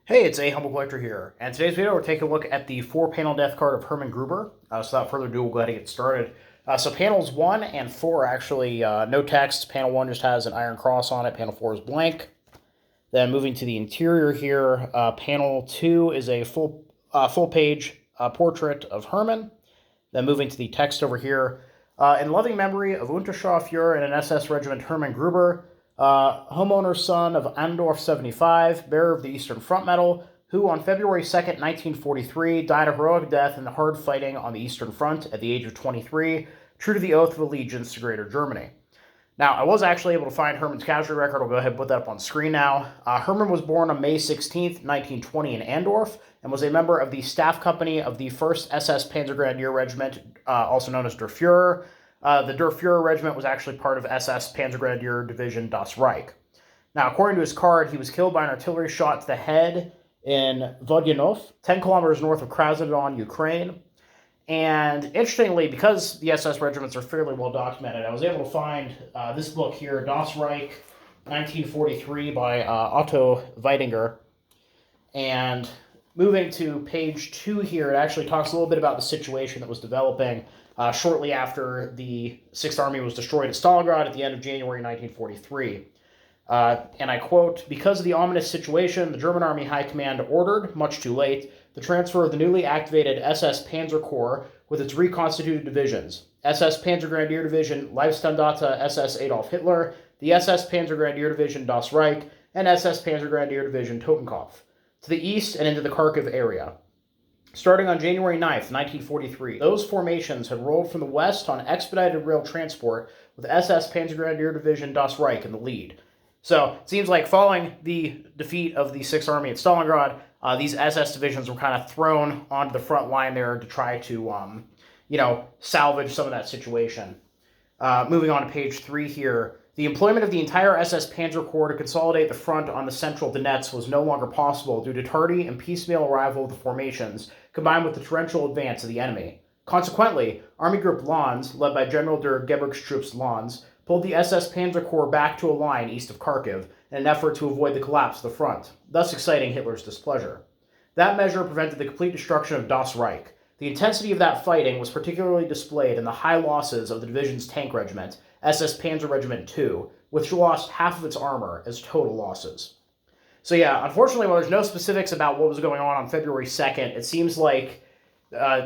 Hey, it's A Humble Collector here, and today's video we're taking a look at the 4-panel death card of Hermann Gruber. So without further ado, we'll go ahead and get started. So panels 1 and 4 are actually no text. Panel 1 just has an iron cross on it. Panel 4 is blank. Then moving to the interior here, panel 2 is a full-page portrait of Hermann. Then moving to the text over here, in loving memory of Unterscharfuhrer and an SS Regiment Hermann Gruber, homeowner's son of Andorf 75, bearer of the Eastern Front Medal, who on February 2nd, 1943, died a heroic death in the hard fighting on the Eastern Front at the age of 23, true to the oath of allegiance to Greater Germany. Now, I was actually able to find Hermann's casualty record. I'll go ahead and put that up on screen now. Hermann was born on May 16th, 1920 in Andorf, and was a member of the staff company of the 1st SS Panzergrenadier Regiment, also known as Der Fuhrer. The Der Fuhrer Regiment was actually part of SS Panzergrenadier Division Das Reich. Now, according to his card, he was killed by an artillery shot to the head in WW2, 10 kilometers north of Krasnodon, Ukraine. And interestingly, because the SS regiments are fairly well documented, I was able to find this book here, Das Reich, 1943, by Otto Weidinger. And moving to page 2 here, it actually talks a little bit about the situation that was developing shortly after the 6th Army was destroyed at Stalingrad at the end of January 1943. And I quote, "Because of the ominous situation, the German Army High Command ordered, much too late, the transfer of the newly activated SS Panzer Corps with its reconstituted divisions, SS Panzergrenadier Division Leibstandarte SS Adolf Hitler, the SS Panzergrenadier Division Das Reich, and SS Panzergrenadier Division Totenkopf, to the east and into the Kharkiv area. Starting on January 9th, 1943, those formations had rolled from the west on expedited rail transport with SS Panzergrenadier Division Das Reich in the lead." So it seems like following the defeat of the 6th Army at Stalingrad, these SS divisions were kind of thrown onto the front line there to try to, salvage some of that situation. Moving on to page 3 here. The employment of the entire SS Panzer Corps to consolidate the front on the central Donetsk was no longer possible due to tardy and piecemeal arrival of the formations, combined with the torrential advance of the enemy. Consequently, Army Group Lons, led by General der Gebirgstrupps Lons, pulled the SS Panzer Corps back to a line east of Kharkiv in an effort to avoid the collapse of the front, thus exciting Hitler's displeasure. That measure prevented the complete destruction of Das Reich. The intensity of that fighting was particularly displayed in the high losses of the division's tank regiment, SS Panzer Regiment 2, which lost half of its armor as total losses. So yeah, unfortunately, while there's no specifics about what was going on February 2nd, it seems like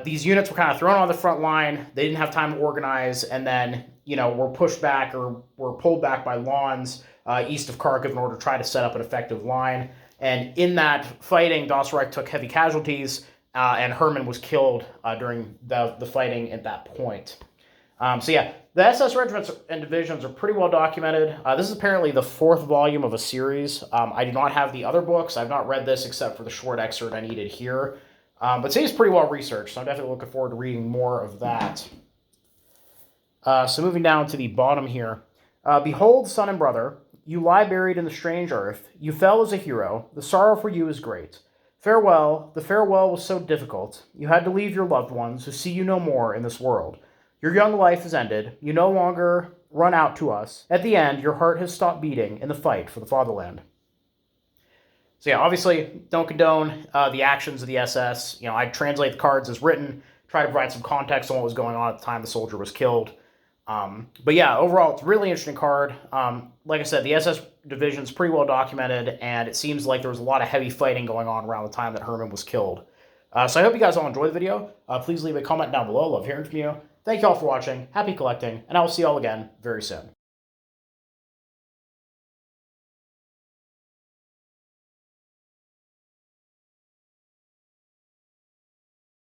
these units were kind of thrown on the front line, they didn't have time to organize, and then, were pushed back or were pulled back by Lons east of Kharkiv in order to try to set up an effective line. And in that fighting, Das Reich took heavy casualties, and Hermann was killed during the fighting at that point. So yeah, the SS regiments and divisions are pretty well documented. This is apparently the 4th volume of a series. I do not have the other books. I've not read this except for the short excerpt I needed here. But it seems pretty well researched, so I'm definitely looking forward to reading more of that. So moving down to the bottom here. "Behold, son and brother, you lie buried in the strange earth. You fell as a hero. The sorrow for you is great. Farewell. The farewell was so difficult. You had to leave your loved ones who see you no more in this world. Your young life is ended. You no longer run out to us. At the end, your heart has stopped beating in the fight for the fatherland." So yeah, obviously, don't condone the actions of the SS. I translate the cards as written, try to provide some context on what was going on at the time the soldier was killed. But yeah, overall, it's a really interesting card. Like I said, the SS division is pretty well documented, and it seems like there was a lot of heavy fighting going on around the time that Hermann was killed. So I hope you guys all enjoyed the video. Please leave a comment down below. Love hearing from you. Thank you all for watching. Happy collecting, and I will see you all again very soon.